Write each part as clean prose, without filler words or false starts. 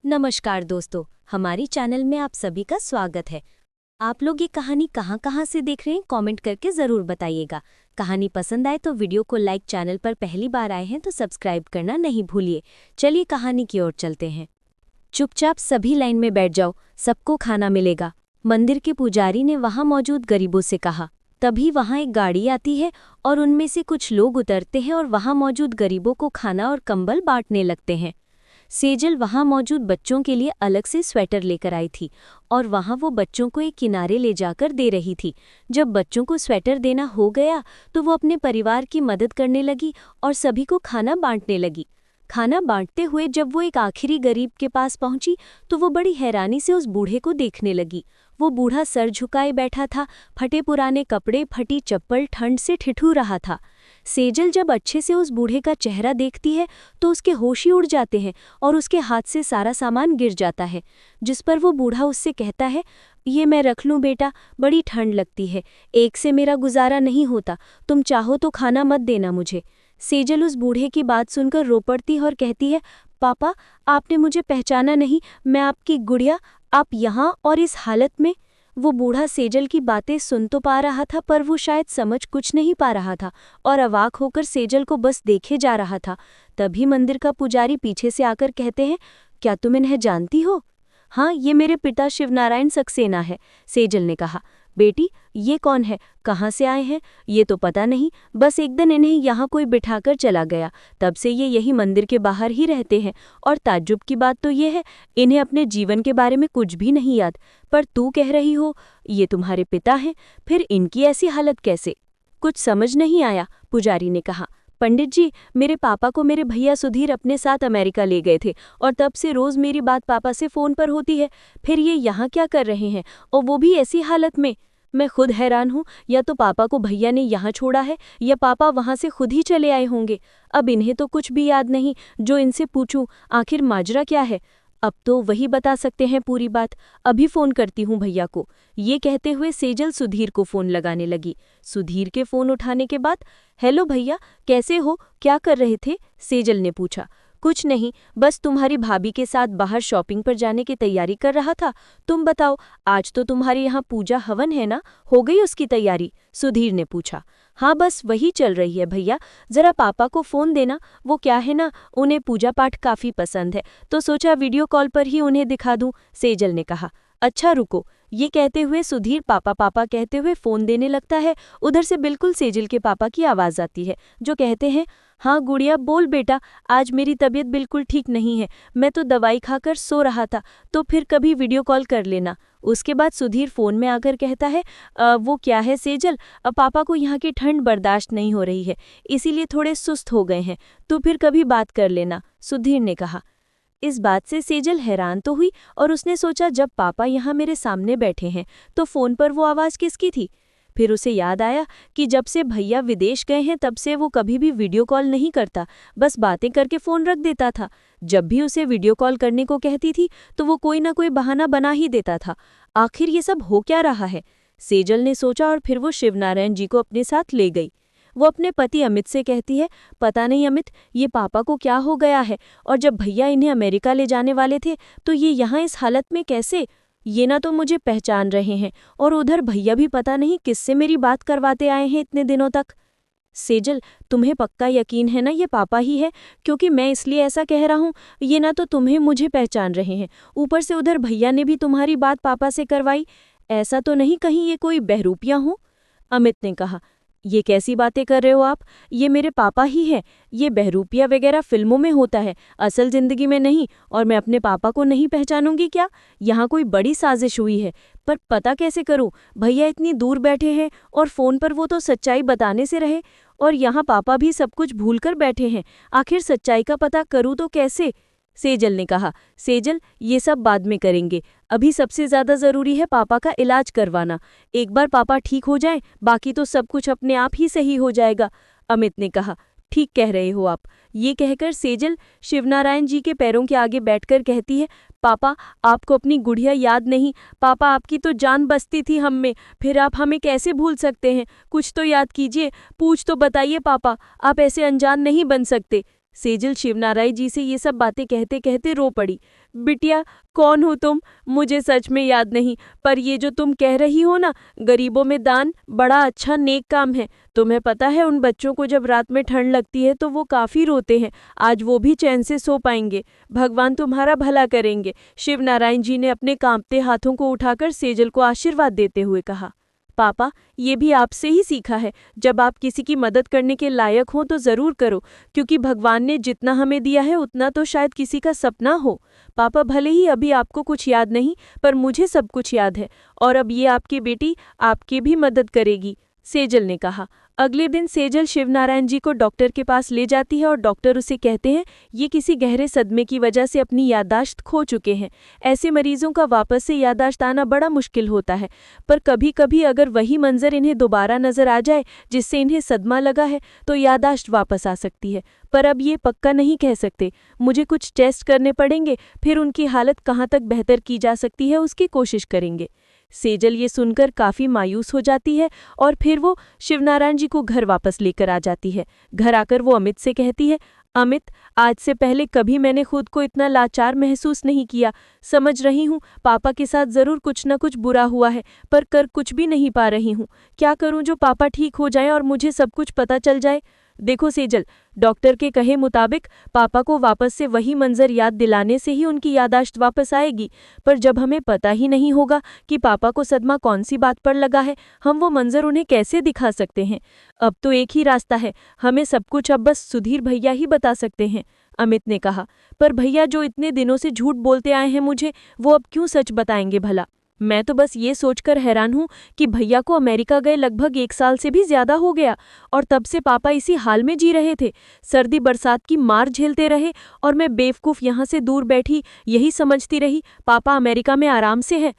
नमस्कार दोस्तों, हमारी चैनल में आप सभी का स्वागत है। आप लोग ये कहानी कहाँ से देख रहे हैं कमेंट करके ज़रूर बताइएगा। कहानी पसंद आए तो वीडियो को लाइक, चैनल पर पहली बार आए हैं तो सब्सक्राइब करना नहीं भूलिए। चलिए कहानी की ओर चलते हैं। चुपचाप सभी लाइन में बैठ जाओ, सबको खाना मिलेगा, मंदिर के पुजारी ने वहाँ मौजूद गरीबों से कहा। तभी वहाँ एक गाड़ी आती है और उनमें से कुछ लोग उतरते हैं और वहाँ मौजूद गरीबों को खाना और कंबल बांटने लगते हैं। सेजल वहां मौजूद बच्चों के लिए अलग से स्वेटर लेकर आई थी और वहां वो बच्चों को एक किनारे ले जाकर दे रही थी। जब बच्चों को स्वेटर देना हो गया तो वो अपने परिवार की मदद करने लगी और सभी को खाना बांटने लगी। खाना बांटते हुए जब वो एक आखिरी गरीब के पास पहुंची तो वो बड़ी हैरानी से उस बूढ़े को देखने लगी। वो बूढ़ा सर झुकाए बैठा था, फटे पुराने कपड़े, फटी चप्पल, ठंड से ठिठुर रहा था। सेजल जब अच्छे से उस बूढ़े का चेहरा देखती है तो उसके होश ही उड़ जाते हैं और उसके हाथ से सारा सामान गिर जाता है, जिस पर वो बूढ़ा उससे कहता है, ये मैं रख लूं बेटा, बड़ी ठंड लगती है, एक से मेरा गुजारा नहीं होता, तुम चाहो तो खाना मत देना मुझे। सेजल उस बूढ़े की बात सुनकर रो पड़ती और कहती है, पापा, आपने मुझे पहचाना नहीं, मैं आपकी गुड़िया, आप यहाँ और इस हालत में। वो बूढ़ा सेजल की बातें सुन तो पा रहा था पर वो शायद समझ कुछ नहीं पा रहा था और अवाक होकर सेजल को बस देखे जा रहा था। तभी मंदिर का पुजारी पीछे से आकर कहते हैं, क्या तुम इन्हें जानती हो? हाँ, ये मेरे पिता शिवनारायण सक्सेना है। सेजल ने कहा, बेटी ये कौन है, कहाँ से आए हैं? ये तो पता नहीं, बस एक दिन इन्हें यहाँ कोई बिठाकर चला गया, तब से ये यही मंदिर के बाहर ही रहते हैं। और ताज्जुब की बात तो ये है, इन्हें अपने जीवन के बारे में कुछ भी नहीं याद। पर तू कह रही हो ये तुम्हारे पिता हैं, फिर इनकी ऐसी हालत कैसे? कुछ समझ नहीं आया, पुजारी ने कहा। पंडित जी, मेरे पापा को मेरे भैया सुधीर अपने साथ अमेरिका ले गए थे और तब से रोज मेरी बात पापा से फोन पर होती है। फिर ये यहाँ क्या कर रहे हैं और वो भी ऐसी हालत में? मैं खुद हैरान हूँ, या तो पापा को भैया ने यहाँ छोड़ा है या पापा वहाँ से खुद ही चले आए होंगे। अब इन्हें तो कुछ भी याद नहीं, जो इनसे पूछूं आखिर माजरा क्या है। अब तो वही बता सकते हैं पूरी बात, अभी फोन करती हूँ भैया को। ये कहते हुए सेजल सुधीर को फोन लगाने लगी। सुधीर के फोन उठाने के बाद, हेलो भैया, कैसे हो, क्या कर रहे थे? सेजल ने पूछा। कुछ नहीं, बस तुम्हारी भाभी के साथ बाहर शॉपिंग पर जाने की तैयारी कर रहा था। तुम बताओ, आज तो तुम्हारे यहाँ पूजा हवन है ना, हो गई उसकी तैयारी? सुधीर ने पूछा। हाँ, बस वही चल रही है भैया, जरा पापा को फोन देना, वो क्या है ना, उन्हें पूजा पाठ काफी पसंद है, तो सोचा वीडियो कॉल पर ही उन्हें दिखा दूं। सेजल ने कहा। अच्छा रुको, ये कहते हुए सुधीर पापा पापा कहते हुए फोन देने लगता है। उधर से बिल्कुल सेजल के पापा की आवाज आती है, जो कहते हैं, हाँ गुड़िया बोल बेटा, आज मेरी तबीयत बिल्कुल ठीक नहीं है, मैं तो दवाई खाकर सो रहा था, तो फिर कभी वीडियो कॉल कर लेना। उसके बाद सुधीर फोन में आकर कहता है, वो क्या है सेजल, पापा को यहाँ की ठंड बर्दाश्त नहीं हो रही है, इसीलिए थोड़े सुस्त हो गए हैं, तो फिर कभी बात कर लेना, सुधीर ने कहा। इस बात से सेजल हैरान तो हुई और उसने सोचा, जब पापा यहाँ मेरे सामने बैठे हैं तो फोन पर वो आवाज़ किसकी थी? फिर उसे याद आया कि जब से भैया विदेश गए हैं तब से वो कभी भी वीडियो कॉल नहीं करता, बस बातें करके फ़ोन रख देता था। जब भी उसे वीडियो कॉल करने को कहती थी तो वो कोई ना कोई बहाना बना ही देता था। आखिर ये सब हो क्या रहा है? सेजल ने सोचा और फिर वो शिवनारायण जी को अपने साथ ले गई। वो अपने पति अमित से कहती है, पता नहीं अमित, ये पापा को क्या हो गया है, और जब भैया इन्हें अमेरिका ले जाने वाले थे तो ये यहाँ इस हालत में कैसे? ये ना तो मुझे पहचान रहे हैं और उधर भैया भी पता नहीं किससे मेरी बात करवाते आए हैं इतने दिनों तक। सेजल, तुम्हें पक्का यकीन है ना ये पापा ही है? क्योंकि मैं इसलिए ऐसा कह रहा हूँ, ये ना तो तुम्हें मुझे पहचान रहे हैं, ऊपर से उधर भैया ने भी तुम्हारी बात पापा से करवाई। ऐसा तो नहीं कहीं ये कोई बहरूपियाँ हों? अमित ने कहा। ये कैसी बातें कर रहे हो आप? ये मेरे पापा ही हैं। ये बहरूपिया वगैरह फिल्मों में होता है, असल जिंदगी में नहीं, और मैं अपने पापा को नहीं पहचानूंगी क्या? यहाँ कोई बड़ी साजिश हुई है, पर पता कैसे करूं? भैया इतनी दूर बैठे हैं और फोन पर वो तो सच्चाई बताने से रहे, और यहाँ पापा भी सब कुछ भूल कर बैठे हैं। आखिर सच्चाई का पता करूँ तो कैसे? सेजल ने कहा। सेजल, ये सब बाद में करेंगे, अभी सबसे ज्यादा जरूरी है पापा का इलाज करवाना। एक बार पापा ठीक हो जाएं, बाकी तो सब कुछ अपने आप ही सही हो जाएगा। अमित ने कहा। ठीक कह रहे हो आप। ये कहकर सेजल शिवनारायण जी के पैरों के आगे बैठकर कहती है, पापा, आपको अपनी गुड़िया याद नहीं? पापा, आपकी तो जान बसती थी हम में, फिर आप हमें कैसे भूल सकते हैं? कुछ तो याद कीजिए, पूछ तो बताइए पापा, आप ऐसे अनजान नहीं बन सकते। सेजल शिवनारायण जी से ये सब बातें कहते कहते रो पड़ी। बिटिया, कौन हो तुम? मुझे सच में याद नहीं, पर ये जो तुम कह रही हो ना, गरीबों में दान बड़ा अच्छा नेक काम है। तुम्हें पता है उन बच्चों को जब रात में ठंड लगती है तो वो काफ़ी रोते हैं। आज वो भी चैन से सो पाएंगे। भगवान तुम्हारा भला करेंगे। शिवनारायण जी ने अपने कांपते हाथों को उठाकर सेजल को आशीर्वाद देते हुए कहा। पापा, ये भी आपसे ही सीखा है। जब आप किसी की मदद करने के लायक हों तो ज़रूर करो, क्योंकि भगवान ने जितना हमें दिया है उतना तो शायद किसी का सपना हो। पापा, भले ही अभी आपको कुछ याद नहीं, पर मुझे सब कुछ याद है, और अब ये आपकी बेटी आपकी भी मदद करेगी, सेजल ने कहा। अगले दिन सेजल शिवनारायण जी को डॉक्टर के पास ले जाती है और डॉक्टर उसे कहते हैं ये किसी गहरे सदमे की वजह से अपनी याददाश्त खो चुके हैं। ऐसे मरीजों का वापस से याददाश्त आना बड़ा मुश्किल होता है, पर कभी कभी अगर वही मंजर इन्हें दोबारा नजर आ जाए जिससे इन्हें सदमा लगा है तो याददाश्त वापस आ सकती है। पर अब ये पक्का नहीं कह सकते। मुझे कुछ टेस्ट करने पड़ेंगे, फिर उनकी हालत कहाँ तक बेहतर की जा सकती है उसकी कोशिश करेंगे। सेजल ये सुनकर काफ़ी मायूस हो जाती है और फिर वो शिवनारायण जी को घर वापस लेकर आ जाती है। घर आकर वो अमित से कहती है, अमित, आज से पहले कभी मैंने खुद को इतना लाचार महसूस नहीं किया। समझ रही हूँ पापा के साथ ज़रूर कुछ न कुछ बुरा हुआ है, पर कर कुछ भी नहीं पा रही हूँ। क्या करूँ जो पापा ठीक हो जाएं और मुझे सब कुछ पता चल जाए? देखो सेजल, डॉक्टर के कहे मुताबिक पापा को वापस से वही मंजर याद दिलाने से ही उनकी याददाश्त वापस आएगी, पर जब हमें पता ही नहीं होगा कि पापा को सदमा कौन सी बात पर लगा है, हम वो मंजर उन्हें कैसे दिखा सकते हैं? अब तो एक ही रास्ता है, हमें सब कुछ अब बस सुधीर भैया ही बता सकते हैं, अमित ने कहा। पर भैया जो इतने दिनों से झूठ बोलते आए हैं मुझे, वो अब क्यों सच बताएंगे भला? मैं तो बस ये सोचकर हैरान हूँ कि भैया को अमेरिका गए लगभग 1 साल से भी ज्यादा हो गया, और तब से पापा इसी हाल में जी रहे थे। सर्दी बरसात की मार झेलते रहे और मैं बेवकूफ़ यहाँ से दूर बैठी यही समझती रही पापा अमेरिका में आराम से हैं।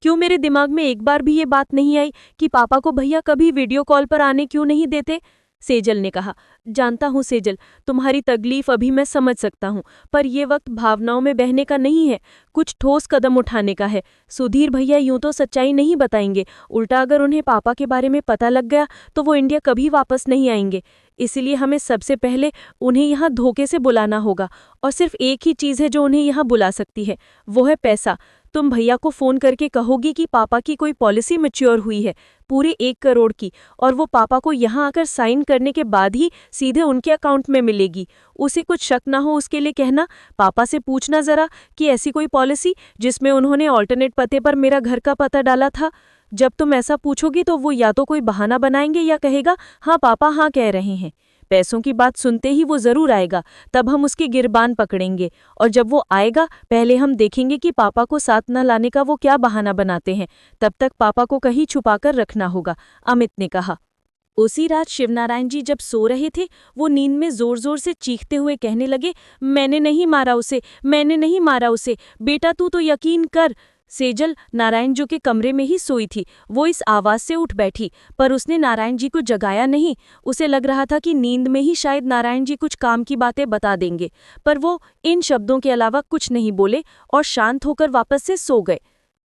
क्यों मेरे दिमाग में एक बार भी ये बात नहीं आई कि पापा को भैया कभी वीडियो कॉल पर आने क्यों नहीं देते? सेजल ने कहा। जानता हूँ सेजल, तुम्हारी तकलीफ अभी मैं समझ सकता हूँ, पर यह वक्त भावनाओं में बहने का नहीं है, कुछ ठोस कदम उठाने का है। सुधीर भैया यूं तो सच्चाई नहीं बताएंगे, उल्टा अगर उन्हें पापा के बारे में पता लग गया तो वो इंडिया कभी वापस नहीं आएंगे। इसलिए हमें सबसे पहले उन्हें यहाँ धोखे से बुलाना होगा, और सिर्फ एक ही चीज़ है जो उन्हें यहाँ बुला सकती है, वो है पैसा। तुम भैया को फ़ोन करके कहोगी कि पापा की कोई पॉलिसी मैच्योर हुई है पूरे 1 करोड़ की, और वो पापा को यहाँ आकर साइन करने के बाद ही सीधे उनके अकाउंट में मिलेगी। उसे कुछ शक ना हो उसके लिए कहना। पापा से पूछना ज़रा कि ऐसी कोई पॉलिसी जिसमें उन्होंने ऑल्टरनेट पते पर मेरा घर का पता डाला था। जब तुम ऐसा पूछोगी तो वो या तो कोई बहाना बनाएंगे या कहेगा हाँ पापा हाँ कह रहे हैं। पैसों की बात सुनते ही वो ज़रूर आएगा, तब हम उसकी गिरबान पकड़ेंगे, और जब वो आएगा पहले हम देखेंगे कि पापा को साथ न लाने का वो क्या बहाना बनाते हैं। तब तक पापा को कहीं छुपाकर रखना होगा, अमित ने कहा। उसी रात शिवनारायण जी जब सो रहे थे, वो नींद में जोर जोर से चीखते हुए कहने लगे, मैंने नहीं मारा उसे, मैंने नहीं मारा उसे, बेटा तू तो यकीन कर। सेजल नारायण जी के कमरे में ही सोई थी। वो इस आवाज़ से उठ बैठी, पर उसने नारायण जी को जगाया नहीं। उसे लग रहा था कि नींद में ही शायद नारायण जी कुछ काम की बातें बता देंगे, पर वो इन शब्दों के अलावा कुछ नहीं बोले और शांत होकर वापस से सो गए।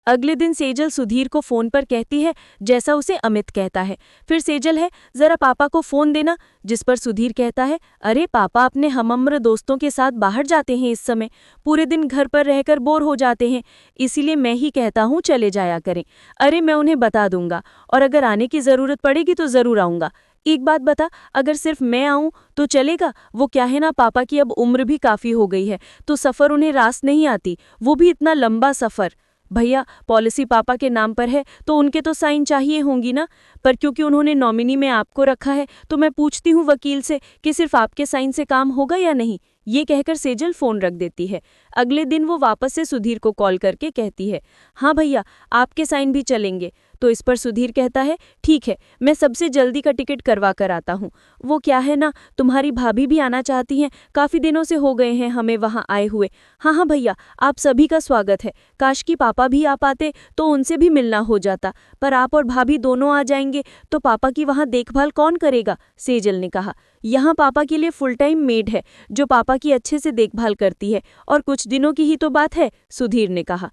अगले दिन सेजल सुधीर को फ़ोन पर कहती है जैसा उसे अमित कहता है। फिर सेजल है, ज़रा पापा को फ़ोन देना, जिस पर सुधीर कहता है, अरे पापा अपने हमउम्र दोस्तों के साथ बाहर जाते हैं इस समय, पूरे दिन घर पर रहकर बोर हो जाते हैं, इसीलिए मैं ही कहता हूँ चले जाया करें। अरे मैं उन्हें बता दूंगा, और अगर आने की ज़रूरत पड़ेगी तो ज़रूर आऊँगा। एक बात बता, अगर सिर्फ मैं आऊँ तो चलेगा? वो क्या है ना, पापा की अब उम्र भी काफ़ी हो गई है, तो सफ़र उन्हें रास नहीं आती, वो भी इतना लंबा सफ़र। भैया पॉलिसी पापा के नाम पर है तो उनके तो साइन चाहिए होंगी ना, पर क्योंकि उन्होंने नॉमिनी में आपको रखा है तो मैं पूछती हूँ वकील से कि सिर्फ आपके साइन से काम होगा या नहीं। ये कहकर सेजल फ़ोन रख देती है। अगले दिन वो वापस से सुधीर को कॉल करके कहती है, हाँ भैया आपके साइन भी चलेंगे। तो इस पर सुधीर कहता है, ठीक है मैं सबसे जल्दी का टिकट करवा कर आता हूँ। वो क्या है ना, तुम्हारी भाभी भी आना चाहती हैं, काफ़ी दिनों से हो गए हैं हमें वहाँ आए हुए। हाँ हाँ भैया आप सभी का स्वागत है, काश कि पापा भी आ पाते तो उनसे भी मिलना हो जाता, पर आप और भाभी दोनों आ जाएंगे तो पापा की वहाँ देखभाल कौन करेगा? सेजल ने कहा, यहाँ पापा के लिए फुल टाइम मेड है जो पापा की अच्छे से देखभाल करती है, और कुछ दिनों की ही तो बात है, सुधीर ने कहा।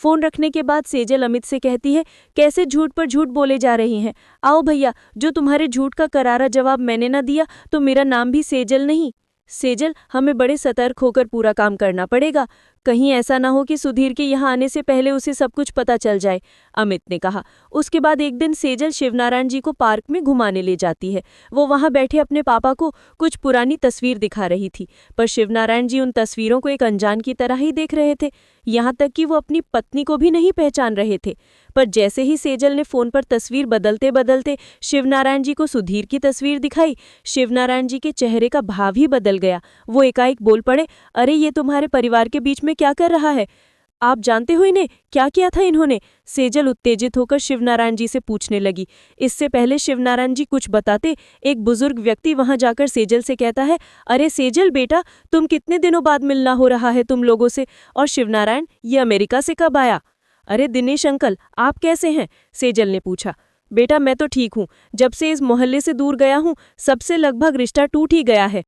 फ़ोन रखने के बाद सेजल अमित से कहती है, कैसे झूठ पर झूठ बोले जा रही हैं? आओ भैया, जो तुम्हारे झूठ का करारा जवाब मैंने ना दिया तो मेरा नाम भी सेजल नहीं। सेजल, हमें बड़े सतर्क होकर पूरा काम करना पड़ेगा। कहीं ऐसा ना हो कि सुधीर के यहाँ आने से पहले उसे सब कुछ पता चल जाए, अमित ने कहा। उसके बाद एक दिन सेजल शिवनारायण जी को पार्क में घुमाने ले जाती है। वो वहाँ बैठे अपने पापा को कुछ पुरानी तस्वीर दिखा रही थी, पर शिवनारायण जी उन तस्वीरों को एक अनजान की तरह ही देख रहे थे। यहाँ तक कि वो अपनी पत्नी को भी नहीं पहचान रहे थे। पर जैसे ही सेजल ने फोन पर तस्वीर बदलते बदलते शिवनारायण जी को सुधीर की तस्वीर दिखाई, शिवनारायण जी के चेहरे का भाव ही बदल गया। वो एकाएक बोल पड़े, अरे ये तुम्हारे परिवार के बीच में क्या कर रहा है? आप जानते हो इन्हें? क्या किया था इन्होंने? सेजल उत्तेजित होकर शिवनारायण जी से पूछने लगी। इससे पहले शिवनारायण जी कुछ बताते, एक बुजुर्ग व्यक्ति वहां जाकर सेजल से कहता है, अरे सेजल बेटा, तुम कितने दिनों बाद मिलना हो रहा है तुम लोगों से? और शिवनारायण, ये अमेरिका से कब आया? अरे दिनेश अंकल, आप कैसे हैं? सेजल ने पूछा। बेटा मैं तो ठीक हूँ। जब से इस मोहल्ले से दूर गया हूँ, सबसे लगभग रिश्ता टूट ही गया है।